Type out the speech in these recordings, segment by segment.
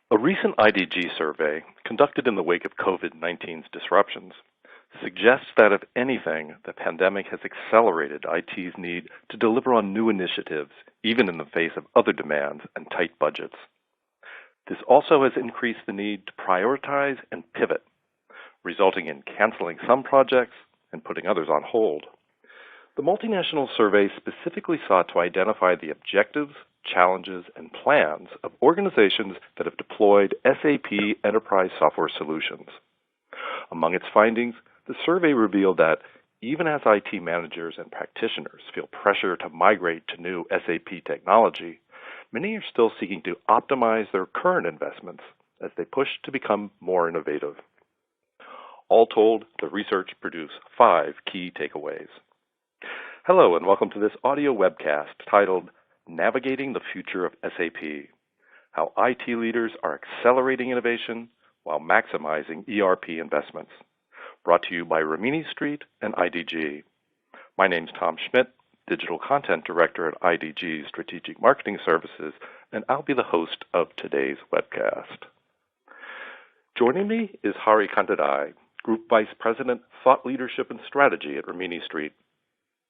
A recent IDG survey conducted in the wake of COVID-19's disruptions suggests that, if anything, the pandemic has accelerated IT's need to deliver on new initiatives, even in the face of other demands and tight budgets. This also has increased the need to prioritize and pivot, resulting in canceling some projects and putting others on hold. The multinational survey specifically sought to identify the objectives, challenges, and plans of organizations that have deployed SAP enterprise software solutions. Among its findings, the survey revealed that even as IT managers and practitioners feel pressure to migrate to new SAP technology, many are still seeking to optimize their current investments as they push to become more innovative. All told, the research produced 5 key takeaways. Hello, and welcome to this audio webcast titled Navigating the Future of SAP, How IT Leaders are Accelerating Innovation While Maximizing ERP Investments, brought to you by Rimini Street and IDG. My name's Tom Schmidt, Digital Content Director at IDG Strategic Marketing Services, and I'll be the host of today's webcast. Joining me is Hari Candadai, Group Vice President, Thought Leadership and Strategy at Rimini Street.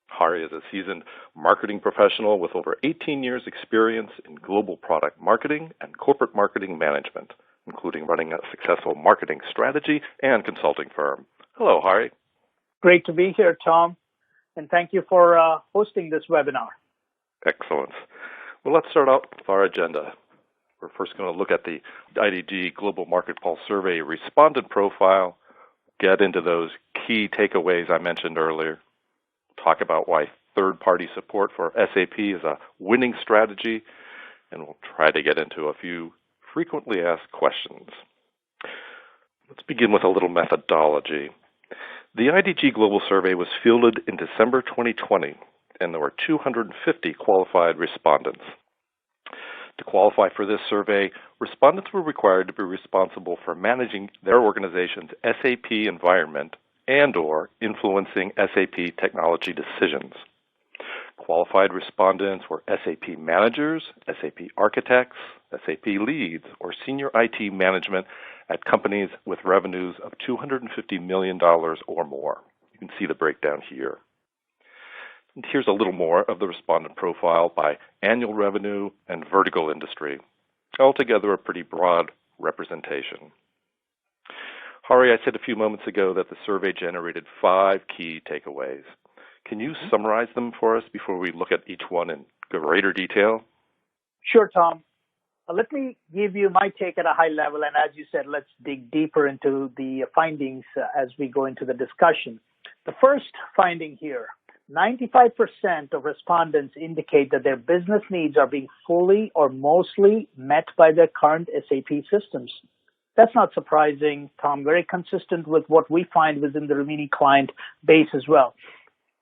Hari is a seasoned marketing professional with over 18 years' experience in global product marketing and corporate marketing management, including running a successful marketing strategy and consulting firm. Hello, Hari. Great to be here, Tom, and thank you for hosting this webinar. Excellent. Well, let's start out with our agenda. We're first going to look at the IDG Global Market Pulse Survey respondent profile, get into those key takeaways I mentioned earlier, talk about why third-party support for SAP is a winning strategy, and we'll try to get into a few frequently asked questions. Let's begin with a little methodology. The IDG Global Survey was fielded in December 2020, and there were 250 qualified respondents. To qualify for this survey, respondents were required to be responsible for managing their organization's SAP environment and/or influencing SAP technology decisions. Qualified respondents were SAP managers, SAP architects, SAP leads, or senior IT management at companies with revenues of $250 million or more. You can see the breakdown here. And here's a little more of the respondent profile by annual revenue and vertical industry. Altogether, a pretty broad representation. Hari, I said a few moments ago that the survey generated 5 key takeaways. Can you summarize them for us before we look at each one in greater detail? Sure, Tom. Let me give you my take at a high level, and as you said, let's dig deeper into the findings as we go into the discussion. The first finding here, 95% of respondents indicate that their business needs are being fully or mostly met by their current SAP systems. That's not surprising, Tom, very consistent with what we find within the Rimini client base as well.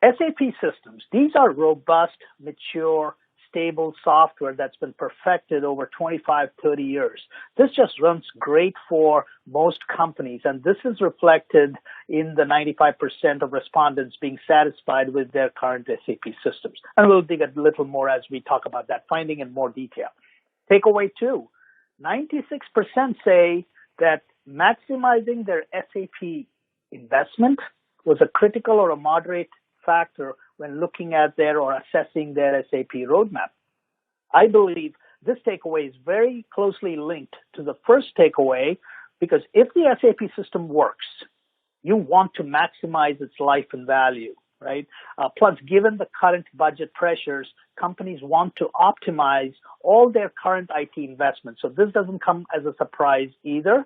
SAP systems, these are robust, mature, stable software that's been perfected over 25, 30 years. This just runs great for most companies, and this is reflected in the 95% of respondents being satisfied with their current SAP systems. And we'll dig a little more as we talk about that finding in more detail. Takeaway 2, 96% say that maximizing their SAP investment was a critical or a moderate factor when looking at their or assessing their SAP roadmap. I believe this takeaway is very closely linked to the first takeaway, because if the SAP system works, you want to maximize its life and value, right? Plus, given the current budget pressures, companies want to optimize all their current IT investments. So this doesn't come as a surprise either.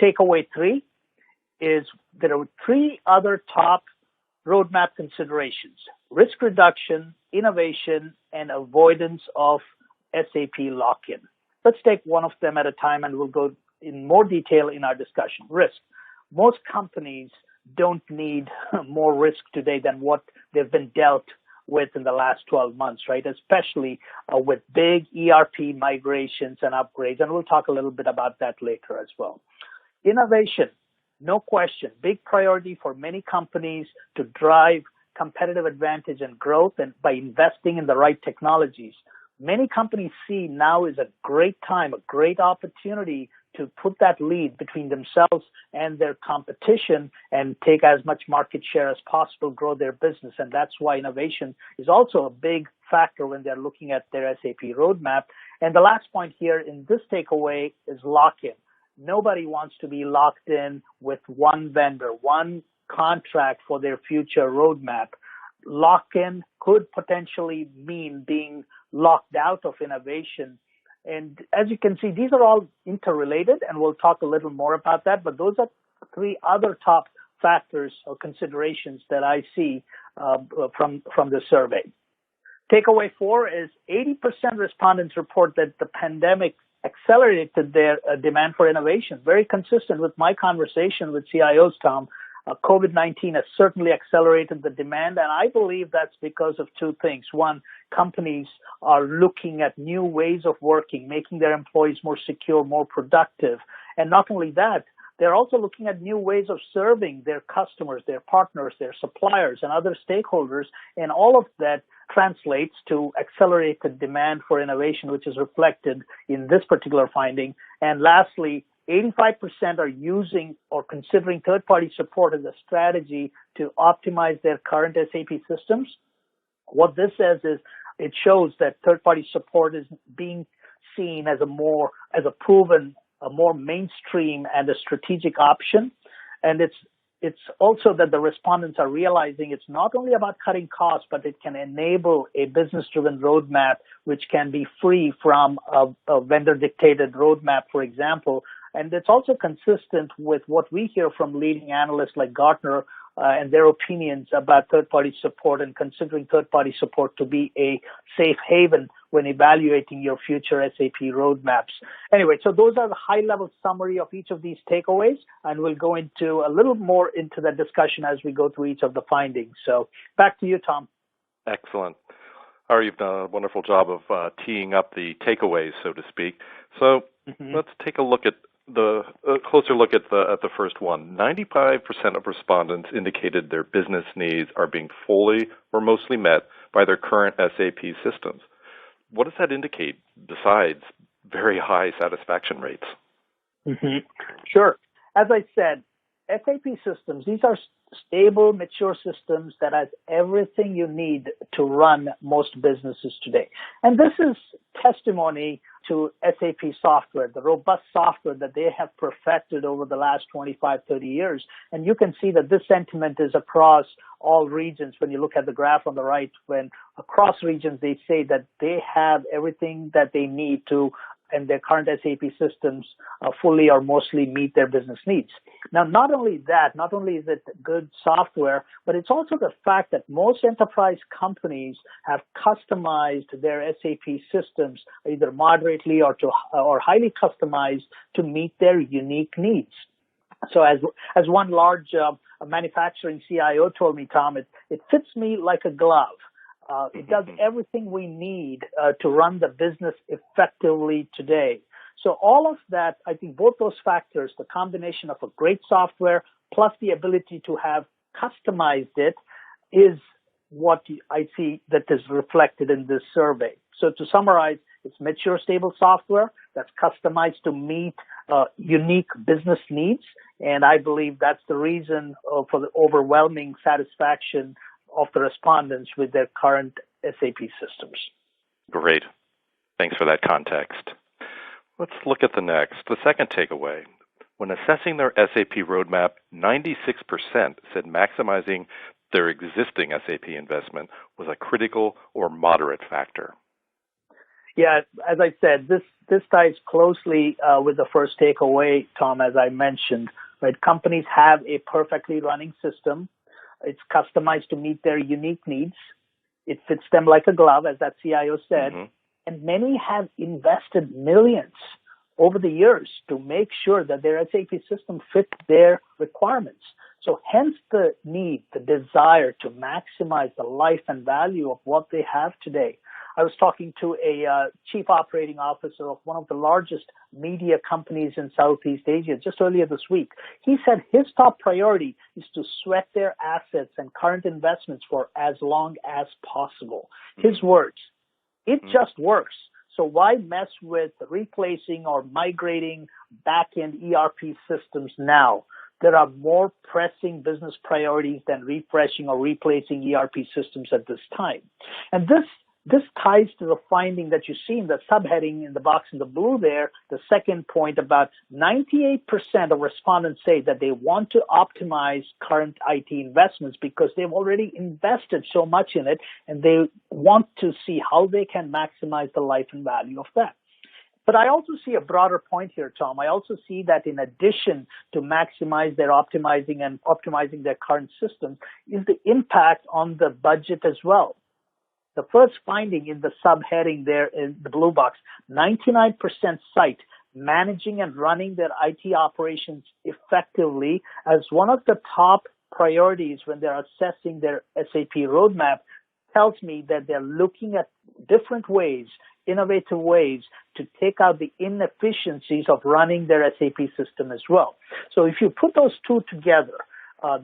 Takeaway 3 is there are 3 other top roadmap considerations: risk reduction, innovation, and avoidance of SAP lock-in. Let's take one of them at a time, and we'll go in more detail in our discussion. Risk. Most companies don't need more risk today than what they've been dealt with in the last 12 months, right? Especially with big ERP migrations and upgrades, and we'll talk a little bit about that later as well. Innovation. No question, big priority for many companies to drive competitive advantage and growth and by investing in the right technologies. many companies see now is a great time, a great opportunity to put that lead between themselves and their competition and take as much market share as possible, grow their business. And that's why innovation is also a big factor when they're looking at their SAP roadmap. And the last point here in this takeaway is lock-in. Nobody wants to be locked in with one vendor, one contract for their future roadmap. Lock-in could potentially mean being locked out of innovation. And as you can see, these are all interrelated, and we'll talk a little more about that. But those are three other top factors or considerations that I see from the survey. Takeaway 4 is 80% respondents report that the pandemic accelerated their demand for innovation. Very consistent with my conversation with CIOs, Tom. COVID-19 has certainly accelerated the demand, and I believe that's because of two things. One, companies are looking at new ways of working, making their employees more secure, more productive. And not only that, they're also looking at new ways of serving their customers, their partners, their suppliers, and other stakeholders. And all of that translates to accelerated demand for innovation, which is reflected in this particular finding. And lastly, 85% are using or considering third-party support as a strategy to optimize their current SAP systems. What this says is it shows that third-party support is being seen as a more mainstream and a strategic option. And it's also that the respondents are realizing it's not only about cutting costs, but it can enable a business-driven roadmap, which can be free from a vendor-dictated roadmap, for example. And it's also consistent with what we hear from leading analysts like Gartner and their opinions about third-party support and considering third-party support to be a safe haven when evaluating your future SAP roadmaps. Anyway, so those are the high-level summary of each of these takeaways, and we'll go into a little more into that discussion as we go through each of the findings. So back to you, Tom. Excellent. Hari, you've done a wonderful job of teeing up the takeaways, so to speak. So let's take a look at closer look at the first one. 95% of respondents indicated their business needs are being fully or mostly met by their current SAP systems. What does that indicate besides very high satisfaction rates? Sure. As I said, SAP systems, these are stable, mature systems that has everything you need to run most businesses today. And this is testimony to SAP software, the robust software that they have perfected over the last 25, 30 years. And you can see that this sentiment is across all regions. When you look at the graph on the right, when across regions, they say that they have everything that they need to, and their current SAP systems fully or mostly meet their business needs. Now, not only is it good software, but it's also the fact that most enterprise companies have customized their SAP systems either moderately or highly customized to meet their unique needs. So as one large manufacturing CIO told me, Tom, it fits me like a glove. It does everything we need to run the business effectively today. So all of that, I think both those factors, the combination of a great software plus the ability to have customized it, is what I see that is reflected in this survey. So to summarize, it's mature, stable software that's customized to meet unique business needs. And I believe that's the reason for the overwhelming satisfaction of the respondents with their current SAP systems. Great. Thanks for that context. Let's look at the second takeaway. When assessing their SAP roadmap, 96% said maximizing their existing SAP investment was a critical or moderate factor. Yeah, as I said, this ties closely with the first takeaway, Tom, as I mentioned. Right? Companies have a perfectly running system. It's customized to meet their unique needs. It fits them like a glove, as that CIO said. And many have invested millions over the years to make sure that their SAP system fits their requirements. So hence the need, the desire to maximize the life and value of what they have today. I was talking to a chief operating officer of one of the largest media companies in Southeast Asia just earlier this week. He said his top priority is to sweat their assets and current investments for as long as possible. His words, It just works. So why mess with replacing or migrating back-end ERP systems now? There are more pressing business priorities than refreshing or replacing ERP systems at this time. And this ties to the finding that you see in the subheading in the box in the blue there, the second point about 98% of respondents say that they want to optimize current IT investments because they've already invested so much in it, and they want to see how they can maximize the life and value of that. But I also see a broader point here, Tom. I also see that in addition to optimizing their current system is the impact on the budget as well. The first finding in the subheading there in the blue box, 99% cite managing and running their IT operations effectively as one of the top priorities when they're assessing their SAP roadmap. Tells me that they're looking at different ways, innovative ways to take out the inefficiencies of running their SAP system as well. So if you put those two together,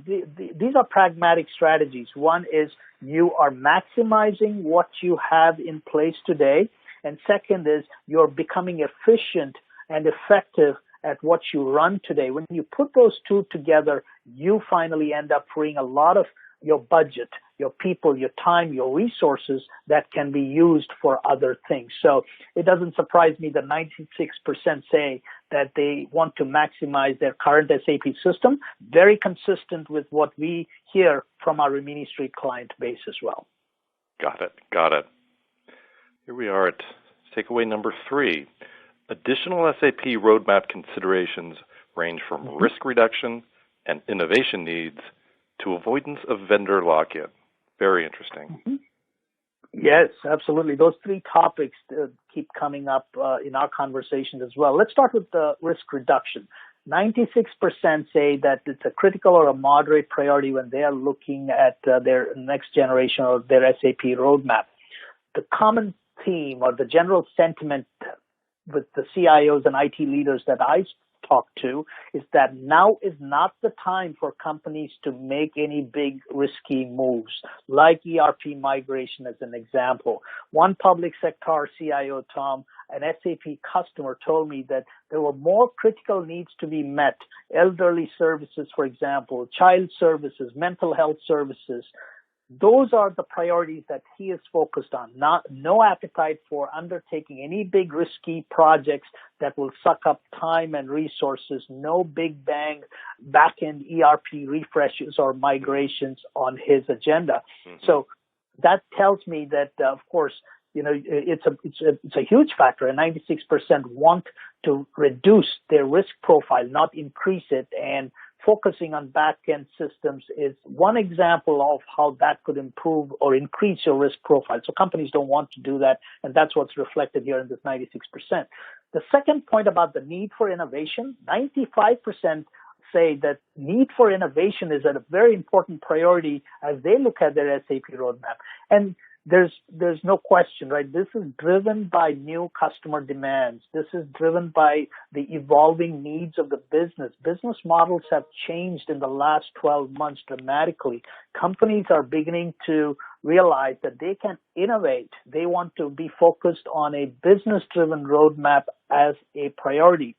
these are pragmatic strategies. One is you are maximizing what you have in place today. And second is you're becoming efficient and effective at what you run today. When you put those two together, you finally end up freeing a lot of your budget, your people, your time, your resources that can be used for other things. So it doesn't surprise me that 96% say that they want to maximize their current SAP system, very consistent with what we hear from our Rimini Street client base as well. Got it. Here we are at takeaway number 3. Additional SAP roadmap considerations range from risk reduction and innovation needs to avoidance of vendor lock-in. Very interesting. Yes, absolutely. Those 3 topics keep coming up in our conversations as well. Let's start with the risk reduction. 96% say that it's a critical or a moderate priority when they are looking at their next generation or their SAP roadmap. The common theme or the general sentiment with the CIOs and IT leaders that I talk to is that now is not the time for companies to make any big risky moves, like ERP migration as an example. One public sector CIO, Tom, an SAP customer, told me that there were more critical needs to be met. Elderly services, for example, child services, mental health services. Those are the priorities that he is focused on. No appetite for undertaking any big risky projects that will suck up time and resources. No big bang back-end ERP refreshes or migrations on his agenda. So that tells me that, of course, it's a huge factor. And 96% want to reduce their risk profile, not increase it. And focusing on back-end systems is one example of how that could improve or increase your risk profile. So companies don't want to do that, and that's what's reflected here in this 96%. The second point about the need for innovation, 95% say that need for innovation is a very important priority as they look at their SAP roadmap. And there's no question, right? This is driven by new customer demands. This is driven by the evolving needs of the business. Business models have changed in the last 12 months dramatically. Companies are beginning to realize that they can innovate. They want to be focused on a business-driven roadmap as a priority.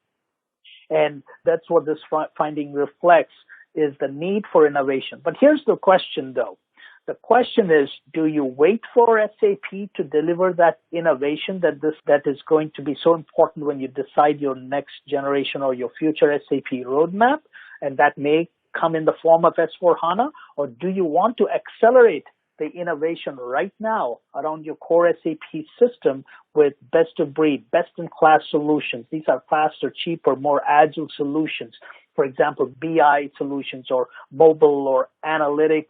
And that's what this finding reflects, is the need for innovation. But here's the question, though. The question is, do you wait for SAP to deliver that innovation that is going to be so important when you decide your next generation or your future SAP roadmap? And that may come in the form of S/4HANA, or do you want to accelerate the innovation right now around your core SAP system with best of breed, best in class solutions? These are faster, cheaper, more agile solutions. For example, BI solutions or mobile or analytics,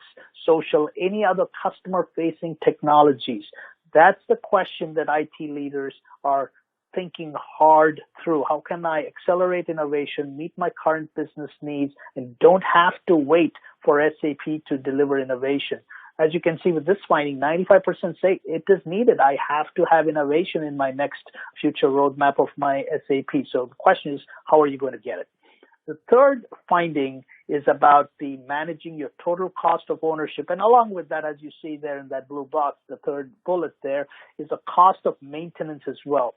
social, any other customer-facing technologies. That's the question that IT leaders are thinking hard through. How can I accelerate innovation, meet my current business needs, and don't have to wait for SAP to deliver innovation? As you can see with this finding, 95% say it is needed. I have to have innovation in my next future roadmap of my SAP. So the question is, how are you going to get it? The third finding is about the managing your total cost of ownership. And along with that, as you see there in that blue box, the third bullet there is the cost of maintenance as well.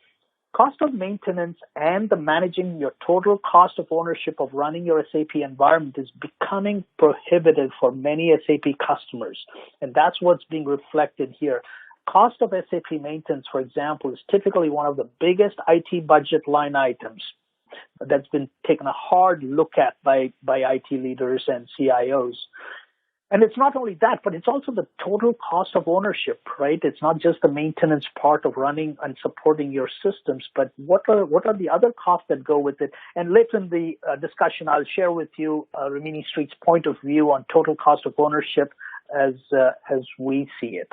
Cost of maintenance and the managing your total cost of ownership of running your SAP environment is becoming prohibitive for many SAP customers. And that's what's being reflected here. Cost of SAP maintenance, for example, is typically one of the biggest IT budget line items that's been taken a hard look at by IT leaders and CIOs. And it's not only that, but it's also the total cost of ownership, right? It's not just the maintenance part of running and supporting your systems, but what are the other costs that go with it? And later in the discussion, I'll share with you Rimini Street's point of view on total cost of ownership as we see it.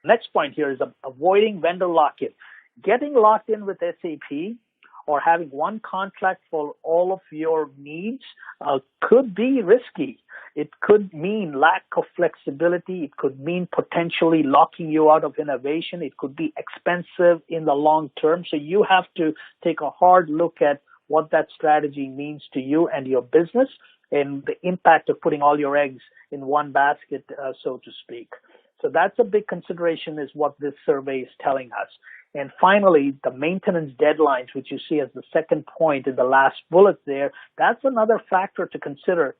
Next point here is avoiding vendor lock-in. Getting locked in with SAP or having one contract for all of your needs could be risky. It could mean lack of flexibility. It could mean potentially locking you out of innovation. It could be expensive in the long term. So you have to take a hard look at what that strategy means to you and your business and the impact of putting all your eggs in one basket, so to speak. So that's a big consideration is what this survey is telling us. And finally, the maintenance deadlines, which you see as the second point in the last bullet there, that's another factor to consider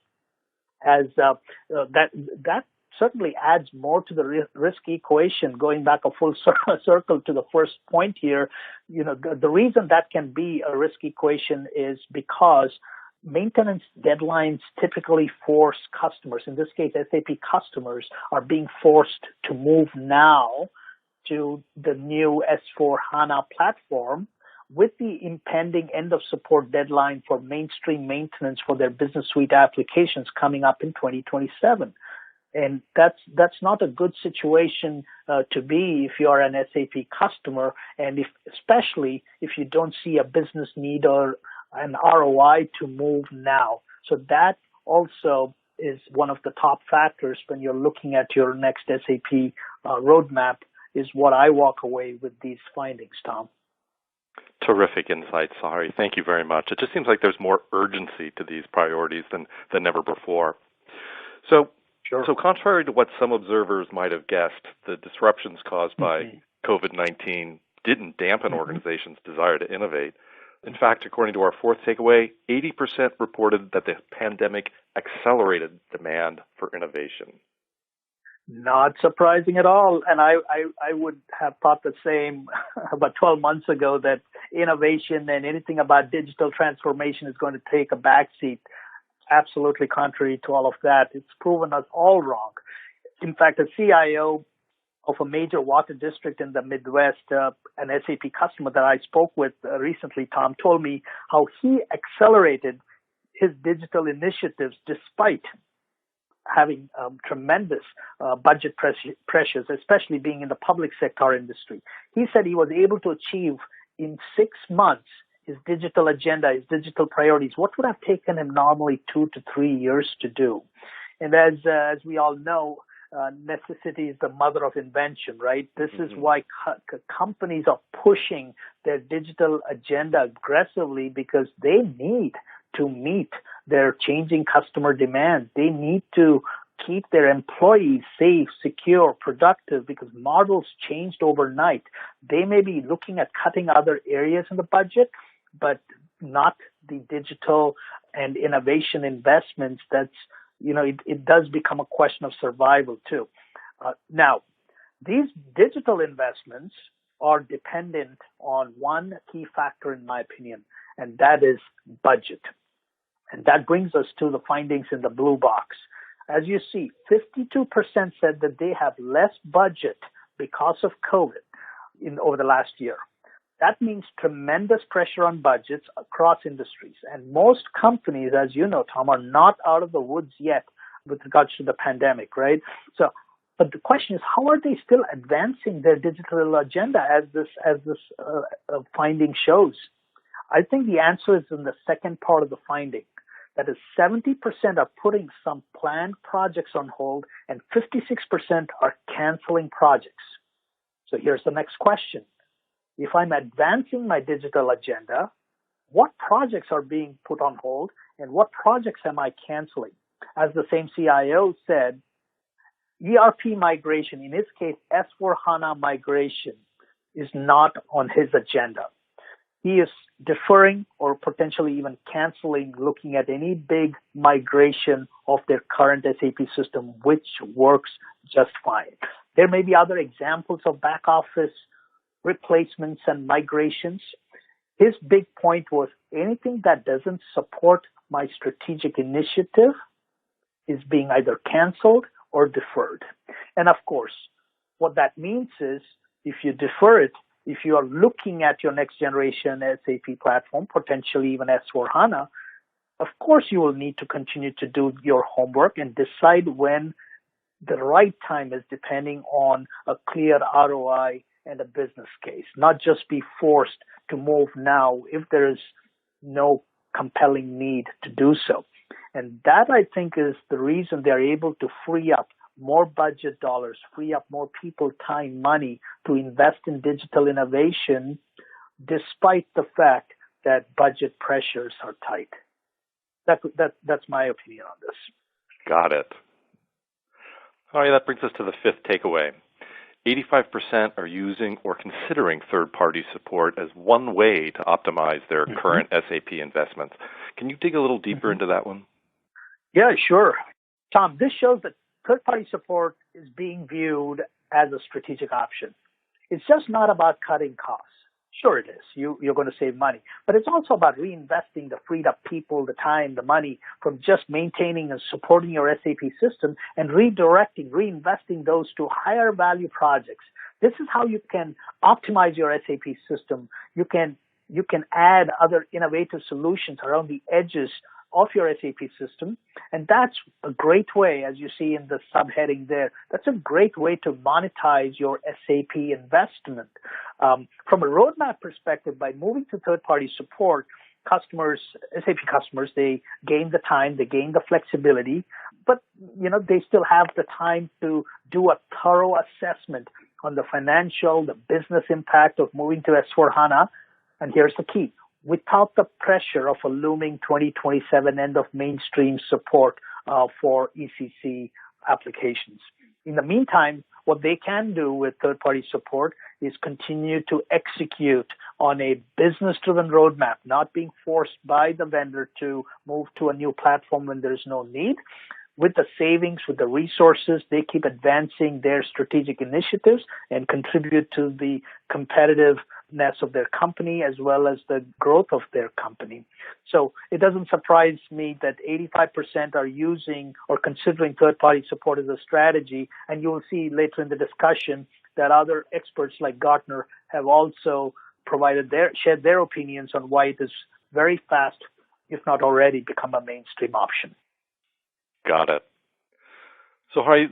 as that certainly adds more to the risk equation, going back a full circle to the first point here. You know, the reason that can be a risk equation is because maintenance deadlines typically force customers, in this case, SAP customers, are being forced to move now to the new S/4HANA platform with the impending end of support deadline for mainstream maintenance for their business suite applications coming up in 2027. And that's not a good situation to be if you are an SAP customer, and especially if you don't see a business need or an ROI to move now. So that also is one of the top factors when you're looking at your next SAP roadmap, is what I walk away with these findings, Tom. Terrific insights, Hari. Thank you very much. It just seems like there's more urgency to these priorities than ever before. So contrary to what some observers might have guessed, the disruptions caused by COVID-19 didn't dampen organizations' desire to innovate. In fact, according to our fourth takeaway, 80% reported that the pandemic accelerated demand for innovation. Not surprising at all. And I would have thought the same about 12 months ago, that innovation and anything about digital transformation is going to take a backseat. Absolutely contrary to all of that. It's proven us all wrong. In fact, a CIO of a major water district in the Midwest, an SAP customer that I spoke with recently, Tom, told me how he accelerated his digital initiatives despite having tremendous budget pressures, especially being in the public sector industry. He said he was able to achieve in 6 months his digital agenda, his digital priorities, what would have taken him normally 2 to 3 years to do. And as we all know, necessity is the mother of invention, right? This is why companies are pushing their digital agenda aggressively, because they need to meet their changing customer demand. They need to keep their employees safe, secure, productive, because models changed overnight. They may be looking at cutting other areas in the budget, but not the digital and innovation investments. That's, it does become a question of survival too. Now, these digital investments are dependent on one key factor, in my opinion, and that is budget. And that brings us to the findings in the blue box. As you see, 52% said that they have less budget because of COVID over the last year. That means tremendous pressure on budgets across industries. And most companies, as you know, Tom, are not out of the woods yet with regards to the pandemic, right? But the question is, how are they still advancing their digital agenda as this finding shows? I think the answer is in the second part of the finding. That is, 70% are putting some planned projects on hold, and 56% are canceling projects. So here's the next question. If I'm advancing my digital agenda, what projects are being put on hold and what projects am I canceling? As the same CIO said, ERP migration, in his case, S/4HANA migration, is not on his agenda. He is deferring or potentially even canceling looking at any big migration of their current SAP system, which works just fine. There may be other examples of back office replacements and migrations. His big point was anything that doesn't support my strategic initiative is being either canceled or deferred. And of course, what that means is if you defer it, if you are looking at your next generation SAP platform, potentially even S/4HANA, of course you will need to continue to do your homework and decide when the right time is depending on a clear ROI and a business case, not just be forced to move now if there is no compelling need to do so. And that, I think, is the reason they're able to free up more budget dollars, free up more people, time, money to invest in digital innovation, despite the fact that budget pressures are tight. That's my opinion on this. Got it. All right, that brings us to the fifth takeaway. 85% are using or considering third-party support as one way to optimize their current SAP investments. Can you dig a little deeper into that one? Yeah, sure. Tom, this shows that third-party support is being viewed as a strategic option. It's just not about cutting costs. Sure it is. You're going to save money. But it's also about reinvesting the freed up people, the time, the money from just maintaining and supporting your SAP system and reinvesting those to higher value projects. This is how you can optimize your SAP system. You can add other innovative solutions around the edges of your SAP system. And that's a great way, as you see in the subheading there, that's a great way to monetize your SAP investment. From a roadmap perspective, by moving to third-party support, SAP customers, they gain the time, they gain the flexibility, but they still have the time to do a thorough assessment on the financial, the business impact of moving to S/4HANA. And here's the key. Without the pressure of a looming 2027 end of mainstream support for ECC applications. In the meantime, what they can do with third-party support is continue to execute on a business-driven roadmap, not being forced by the vendor to move to a new platform when there's no need. With the savings, with the resources, they keep advancing their strategic initiatives and contribute to the competitiveness of their company as well as the growth of their company. So it doesn't surprise me that 85% are using or considering third-party support as a strategy. And you will see later in the discussion that other experts like Gartner have also shared their opinions on why it is very fast, if not already, become a mainstream option. Got it. So, Hari,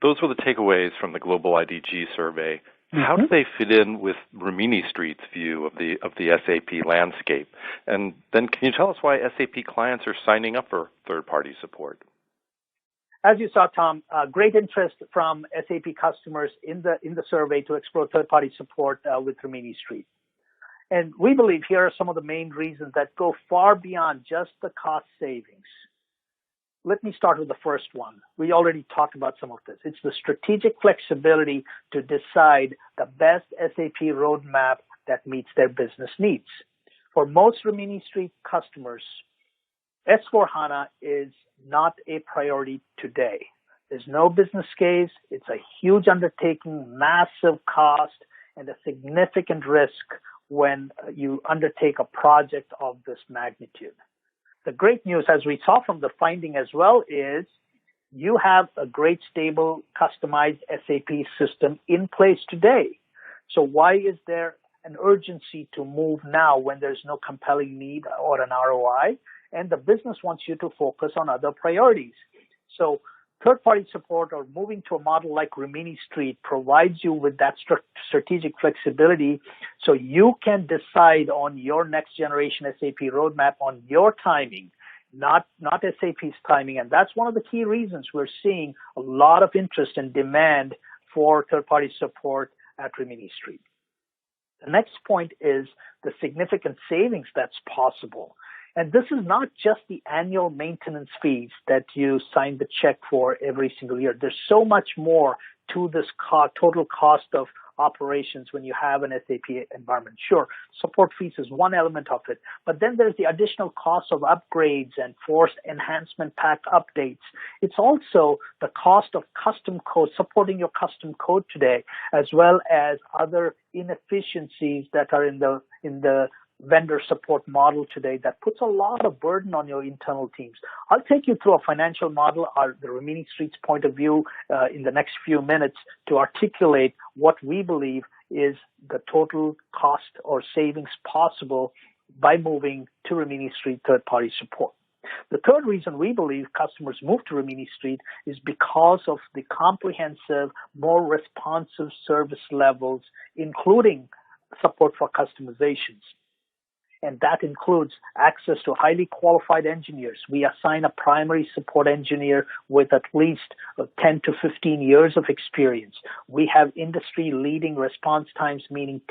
those were the takeaways from the Global IDG survey. How do they fit in with Rimini Street's view of the SAP landscape? And then can you tell us why SAP clients are signing up for third-party support? As you saw, Tom, great interest from SAP customers in the survey to explore third-party support with Rimini Street. And we believe here are some of the main reasons that go far beyond just the cost savings. Let me start with the first one. We already talked about some of this. It's the strategic flexibility to decide the best SAP roadmap that meets their business needs. For most Rimini Street customers, S/4HANA is not a priority today. There's no business case. It's a huge undertaking, massive cost, and a significant risk when you undertake a project of this magnitude. The great news, as we saw from the finding as well, is you have a great, stable, customized SAP system in place today. So why is there an urgency to move now when there's no compelling need or an ROI? And the business wants you to focus on other priorities. So third-party support or moving to a model like Rimini Street provides you with that strategic flexibility so you can decide on your next generation SAP roadmap on your timing, not SAP's timing. And that's one of the key reasons we're seeing a lot of interest and demand for third-party support at Rimini Street. The next point is the significant savings that's possible. And this is not just the annual maintenance fees that you sign the check for every single year. There's so much more to this total cost of operations when you have an SAP environment. Sure, support fees is one element of it, but then there's the additional cost of upgrades and forced enhancement pack updates. It's also the cost of custom code, supporting your custom code today, as well as other inefficiencies that are in the vendor support model today that puts a lot of burden on your internal teams. I'll take you through a financial model, the Rimini Street's point of view in the next few minutes to articulate what we believe is the total cost or savings possible by moving to Rimini Street third-party support. The third reason we believe customers move to Rimini Street is because of the comprehensive, more responsive service levels, including support for customizations. And that includes access to highly qualified engineers. We assign a primary support engineer with at least 10 to 15 years of experience. We have industry-leading response times, meaning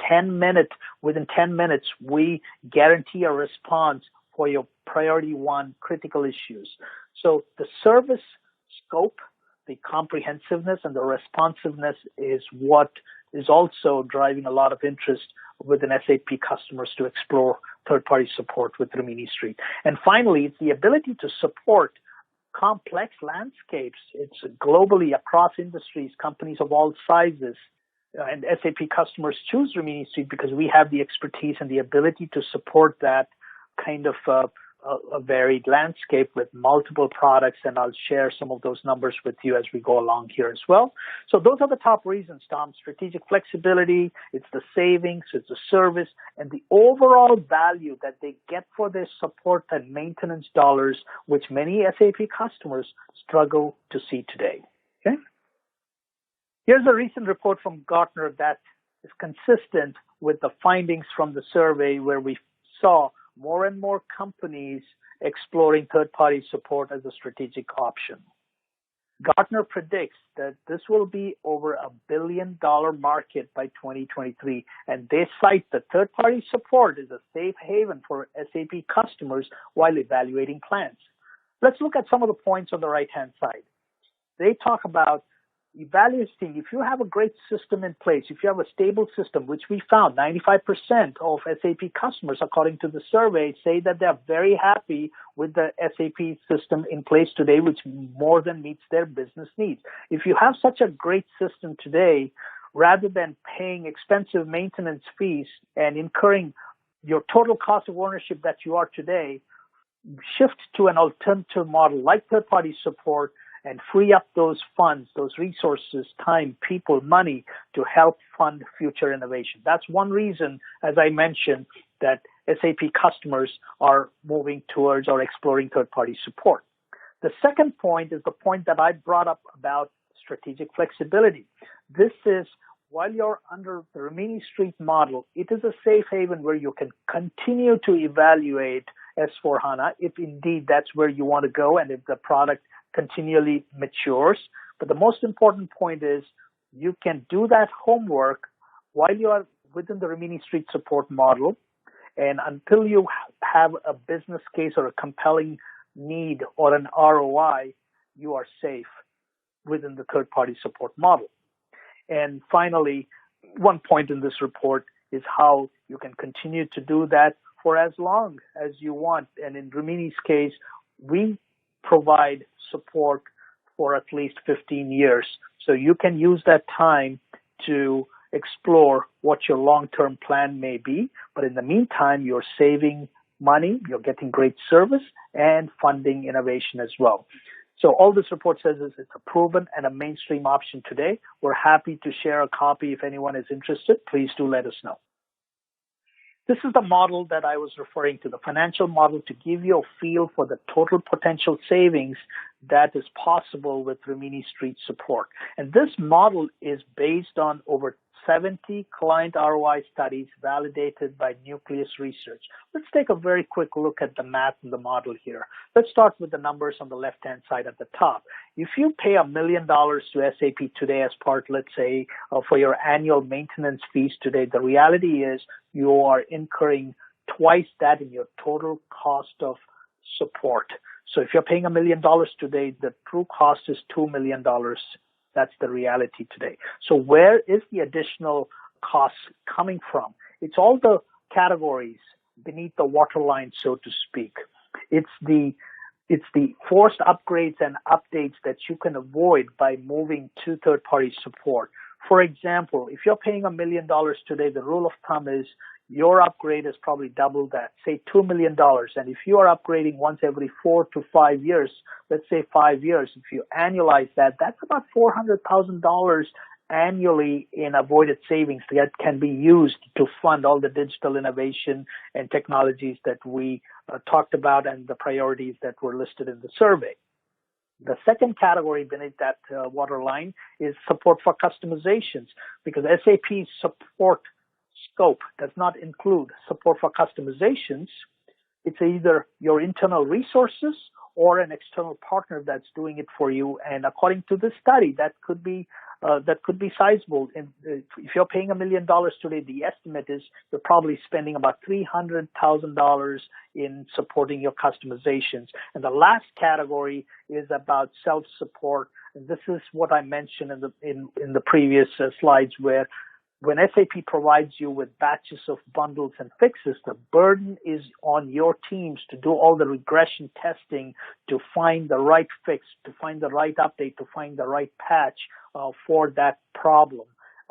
within 10 minutes, we guarantee a response for your priority one critical issues. So the service scope, the comprehensiveness, and the responsiveness is what is also driving a lot of interest within SAP customers to explore third-party support with Rimini Street. And finally, it's the ability to support complex landscapes. It's globally across industries, companies of all sizes. And SAP customers choose Rimini Street because we have the expertise and the ability to support that kind of a varied landscape with multiple products, and I'll share some of those numbers with you as we go along here as well. So those are the top reasons, Tom. Strategic flexibility, it's the savings, it's the service, and the overall value that they get for their support and maintenance dollars, which many SAP customers struggle to see today. Okay? Here's a recent report from Gartner that is consistent with the findings from the survey where we saw more and more companies exploring third-party support as a strategic option. Gartner predicts that this will be over $1 billion market by 2023, and they cite that third-party support is a safe haven for SAP customers while evaluating plans. Let's look at some of the points on the right-hand side. They talk about evaluating. If you have a great system in place, if you have a stable system, which we found 95% of SAP customers, according to the survey, say that they're very happy with the SAP system in place today, which more than meets their business needs. If you have such a great system today, rather than paying expensive maintenance fees and incurring your total cost of ownership that you are today, shift to an alternative model like third-party support and free up those funds, those resources, time, people, money to help fund future innovation. That's one reason, as I mentioned, that SAP customers are moving towards or exploring third-party support. The second point is the point that I brought up about strategic flexibility. This is, while you're under the Rimini Street model, it is a safe haven where you can continue to evaluate S/4HANA if indeed that's where you want to go and if the product continually matures. But the most important point is you can do that homework while you are within the Rimini Street support model, and until you have a business case or a compelling need or an ROI, you are safe within the third-party support model. And finally, one point in this report is how you can continue to do that for as long as you want. And in Rimini's case, we provide support for at least 15 years. So you can use that time to explore what your long-term plan may be. But in the meantime, you're saving money, you're getting great service, and funding innovation as well. So all this report says is it's a proven and a mainstream option today. We're happy to share a copy if anyone is interested. Please do let us know. This is the model that I was referring to, the financial model, to give you a feel for the total potential savings that is possible with Rimini Street support. And this model is based on over 70 client ROI studies validated by Nucleus Research. Let's take a very quick look at the math and the model here. Let's start with the numbers on the left-hand side at the top. If you pay $1 million to SAP today as part, let's say, for your annual maintenance fees today, the reality is you are incurring twice that in your total cost of support. So if you're paying $1 million today, the true cost is $2 million. That's the reality today. So where is the additional cost coming from? It's all the categories beneath the waterline, so to speak. It's the forced upgrades and updates that you can avoid by moving to third-party support. For example, if you're paying $1 million today, the rule of thumb is your upgrade is probably double that, say $2 million. And if you are upgrading once every 4 to 5 years, let's say 5 years, if you annualize that, that's about $400,000 annually in avoided savings that can be used to fund all the digital innovation and technologies that we talked about and the priorities that were listed in the survey. The second category beneath that waterline is support for customizations, because SAP's support scope does not include support for customizations. It's either your internal resources or an external partner that's doing it for you. And according to this study, that could be sizable. And if you're paying $1 million today, the estimate is you're probably spending about $300,000 in supporting your customizations. And the last category is about self-support. And this is what I mentioned in the previous slides, where when SAP provides you with batches of bundles and fixes, the burden is on your teams to do all the regression testing to find the right fix, to find the right update, to find the right patch for that problem.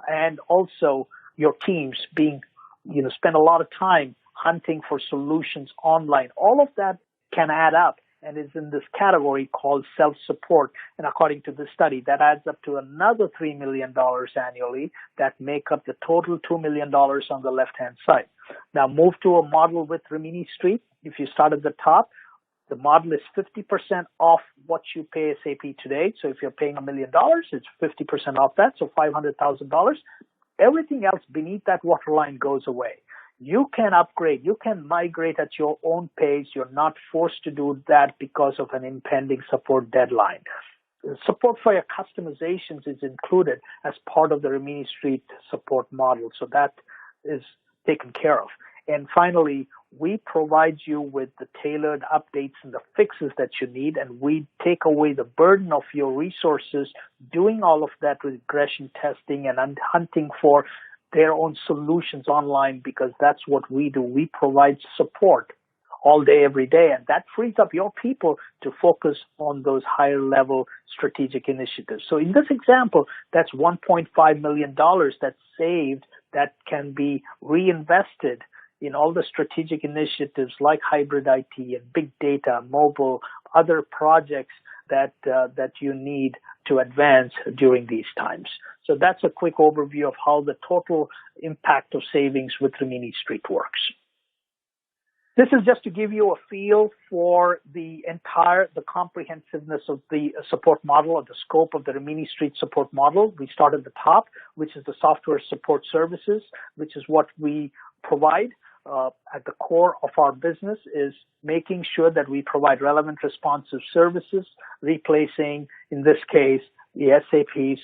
And also your teams spend a lot of time hunting for solutions online. All of that can add up and is in this category called self-support. And according to this study, that adds up to another $3 million annually that make up the total $2 million on the left-hand side. Now move to a model with Rimini Street. If you start at the top, the model is 50% off what you pay SAP today. So if you're paying $1 million, it's 50% off that, so $500,000. Everything else beneath that waterline goes away. You can upgrade, you can migrate at your own pace. You're not forced to do that because of an impending support deadline. Support for your customizations is included as part of the Rimini Street support model, so that is taken care of. And finally, we provide you with the tailored updates and the fixes that you need, and we take away the burden of your resources doing all of that regression testing and hunting for their own solutions online, because that's what we do. We provide support all day, every day, and that frees up your people to focus on those higher level strategic initiatives. So in this example, that's $1.5 million that's saved that can be reinvested in all the strategic initiatives like hybrid IT and big data, mobile, other projects that you need to advance during these times. So that's a quick overview of how the total impact of savings with Rimini Street works. This is just to give you a feel for the comprehensiveness of the support model, or the scope of the Rimini Street support model. We start at the top, which is the software support services, which is what we provide. At the core of our business is making sure that we provide relevant responsive services, replacing, in this case, the SAP's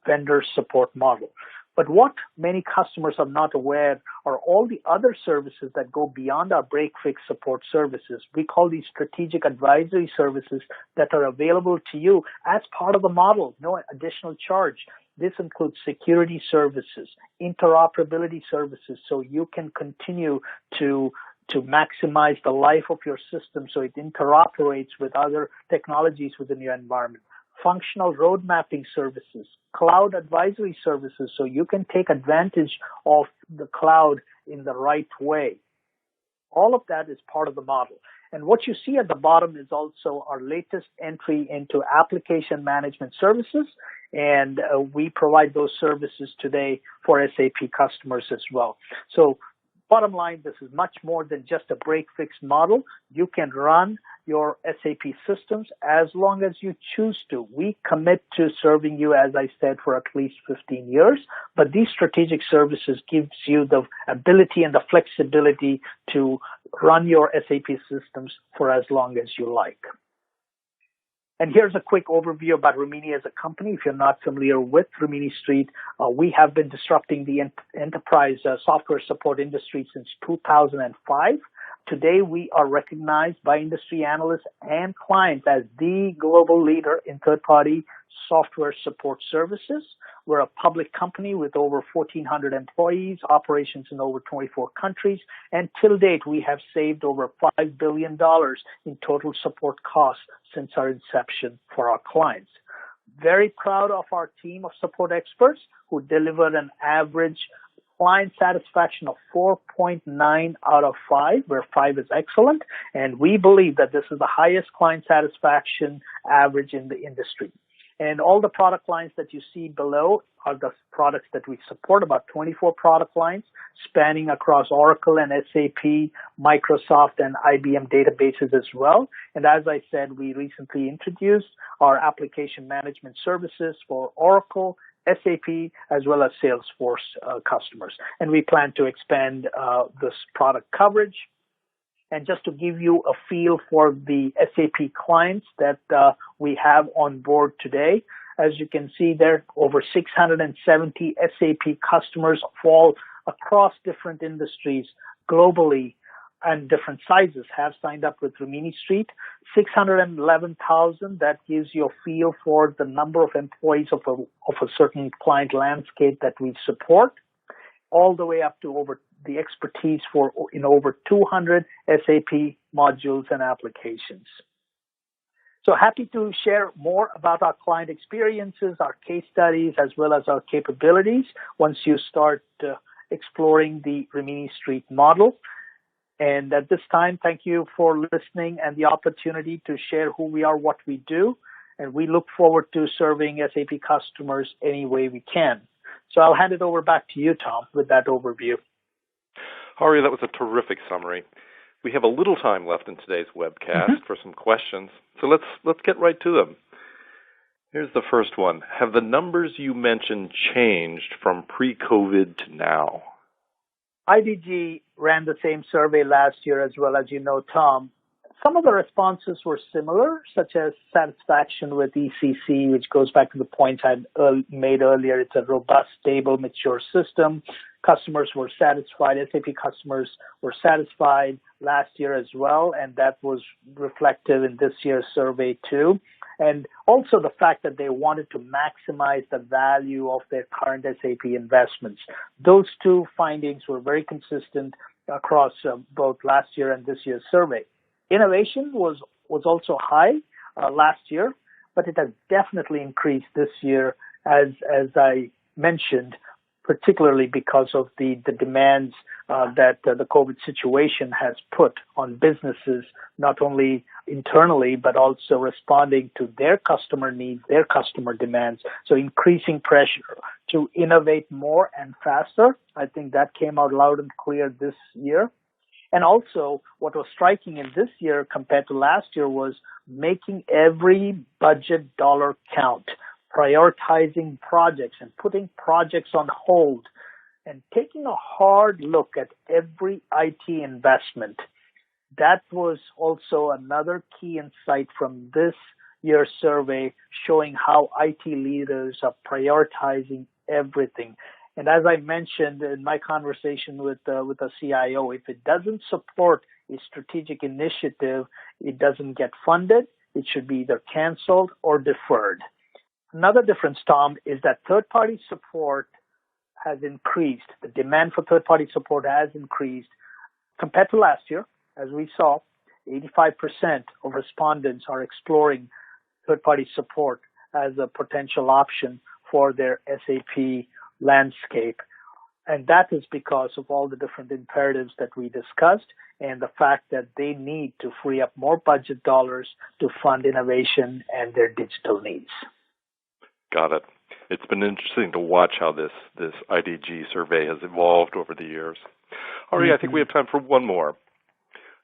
vendor support model. But what many customers are not aware are all the other services that go beyond our break-fix support services. We call these strategic advisory services that are available to you as part of the model, no additional charge. This includes security services, interoperability services, so you can continue to maximize the life of your system so it interoperates with other technologies within your environment. Functional road mapping services, cloud advisory services, so you can take advantage of the cloud in the right way. All of that is part of the model. And what you see at the bottom is also our latest entry into application management services, and we provide those services today for SAP customers as well. So bottom line, this is much more than just a break-fix model. You can run your SAP systems as long as you choose to. We commit to serving you, as I said, for at least 15 years, but these strategic services gives you the ability and the flexibility to run your SAP systems for as long as you like. And here's a quick overview about Rimini as a company. If you're not familiar with Rimini Street, we have been disrupting the enterprise software support industry since 2005. Today, we are recognized by industry analysts and clients as the global leader in third-party software support services. We're a public company with over 1,400 employees, operations in over 24 countries, and till date, we have saved over $5 billion in total support costs since our inception for our clients. Very proud of our team of support experts who delivered an average client satisfaction of 4.9 out of 5, where 5 is excellent, and we believe that this is the highest client satisfaction average in the industry. And all the product lines that you see below are the products that we support, about 24 product lines spanning across Oracle and SAP, Microsoft, and IBM databases as well. And as I said, we recently introduced our application management services for Oracle, SAP, as well as Salesforce customers. And we plan to expand this product coverage. And just to give you a feel for the SAP clients that we have on board today, as you can see there, over 670 SAP customers fall across different industries globally and different sizes have signed up with Rimini Street. 611,000, that gives you a feel for the number of employees of a certain client landscape that we support, all the way up to over the expertise in over 200 SAP modules and applications. So happy to share more about our client experiences, our case studies, as well as our capabilities once you start exploring the Rimini Street model. And at this time, thank you for listening and the opportunity to share who we are, what we do. And we look forward to serving SAP customers any way we can. So I'll hand it over back to you, Tom, with that overview. Hari, that was a terrific summary. We have a little time left in today's webcast for some questions, so let's get right to them. Here's the first one. Have the numbers you mentioned changed from pre-COVID to now? IDG ran the same survey last year as well, as you know, Tom. Some of the responses were similar, such as satisfaction with ECC, which goes back to the points I made earlier. It's a robust, stable, mature system. Customers were satisfied. SAP customers were satisfied last year as well, and that was reflective in this year's survey too. And also the fact that they wanted to maximize the value of their current SAP investments. Those two findings were very consistent across both last year and this year's survey. Innovation was also high last year, but it has definitely increased this year, as I mentioned, particularly because of the demands that the COVID situation has put on businesses, not only internally, but also responding to their customer needs, their customer demands. So increasing pressure to innovate more and faster. I think that came out loud and clear this year. And also, what was striking in this year compared to last year was making every budget dollar count, prioritizing projects and putting projects on hold, and taking a hard look at every IT investment. That was also another key insight from this year's survey, showing how IT leaders are prioritizing everything. And as I mentioned in my conversation with a CIO, if it doesn't support a strategic initiative, it doesn't get funded. It should be either canceled or deferred. Another difference, Tom, is that third-party support has increased. The demand for third-party support has increased compared to last year. As we saw, 85% of respondents are exploring third-party support as a potential option for their SAP landscape. And that is because of all the different imperatives that we discussed and the fact that they need to free up more budget dollars to fund innovation and their digital needs. Got it. It's been interesting to watch how this IDG survey has evolved over the years. Hari, I think we have time for one more.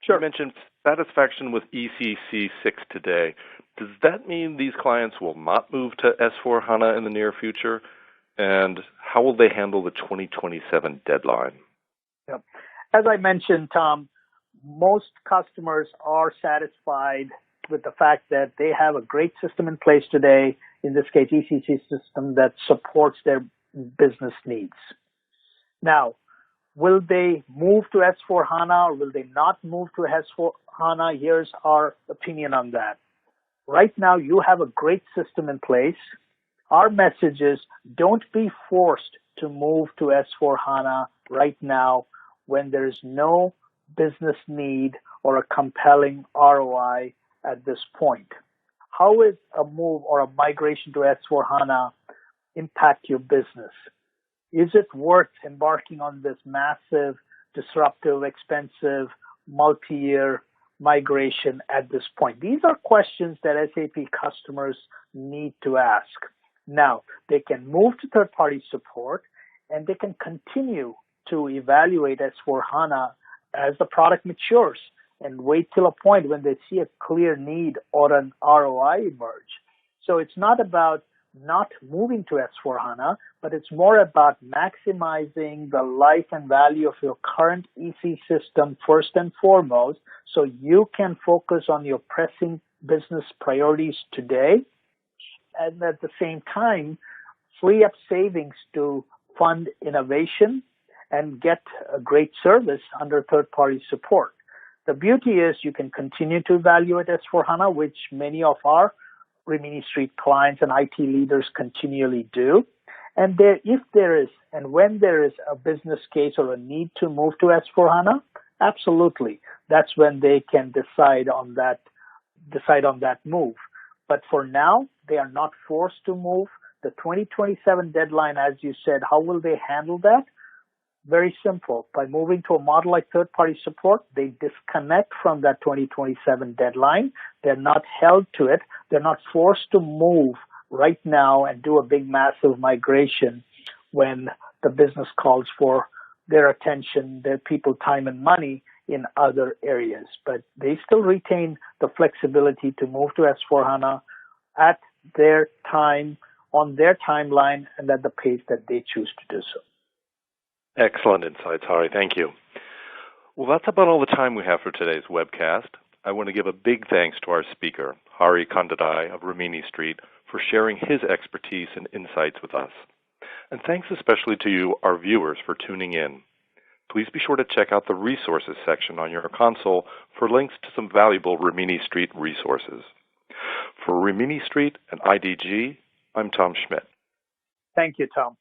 Sure. You mentioned satisfaction with ECC 6 today. Does that mean these clients will not move to S/4HANA in the near future? And how will they handle the 2027 deadline? Yep. As I mentioned, Tom, most customers are satisfied with the fact that they have a great system in place today, in this case, ECC system that supports their business needs. Now, will they move to S/4HANA or will they not move to S/4HANA? Here's our opinion on that. Right now, you have a great system in place. Our message is don't be forced to move to S/4HANA right now when there's no business need or a compelling ROI at this point. How is a move or a migration to S/4HANA impact your business? Is it worth embarking on this massive, disruptive, expensive, multi-year migration at this point? These are questions that SAP customers need to ask. Now, they can move to third-party support and they can continue to evaluate S/4HANA as the product matures and wait till a point when they see a clear need or an ROI emerge. So it's not about not moving to S/4HANA, but it's more about maximizing the life and value of your current EC system first and foremost, so you can focus on your pressing business priorities today, and at the same time, free up savings to fund innovation and get a great service under third-party support. The beauty is you can continue to evaluate S/4HANA, which many of our Rimini Street clients and IT leaders continually do. And if there is, and when there is a business case or a need to move to S/4HANA, absolutely. That's when they can decide on that move. But for now, they are not forced to move. The 2027 deadline, as you said, how will they handle that? Very simple. By moving to a model like third-party support, they disconnect from that 2027 deadline. They're not held to it. They're not forced to move right now and do a big, massive migration when the business calls for their attention, their people, time, and money in other areas. But they still retain the flexibility to move to S/4HANA at their time, on their timeline, and at the pace that they choose to do so. Excellent insights, Hari. Thank you. Well, that's about all the time we have for today's webcast. I want to give a big thanks to our speaker, Hari Candadai of Rimini Street, for sharing his expertise and insights with us. And thanks especially to you, our viewers, for tuning in. Please be sure to check out the resources section on your console for links to some valuable Rimini Street resources. For Rimini Street and IDG, I'm Tom Schmidt. Thank you, Tom.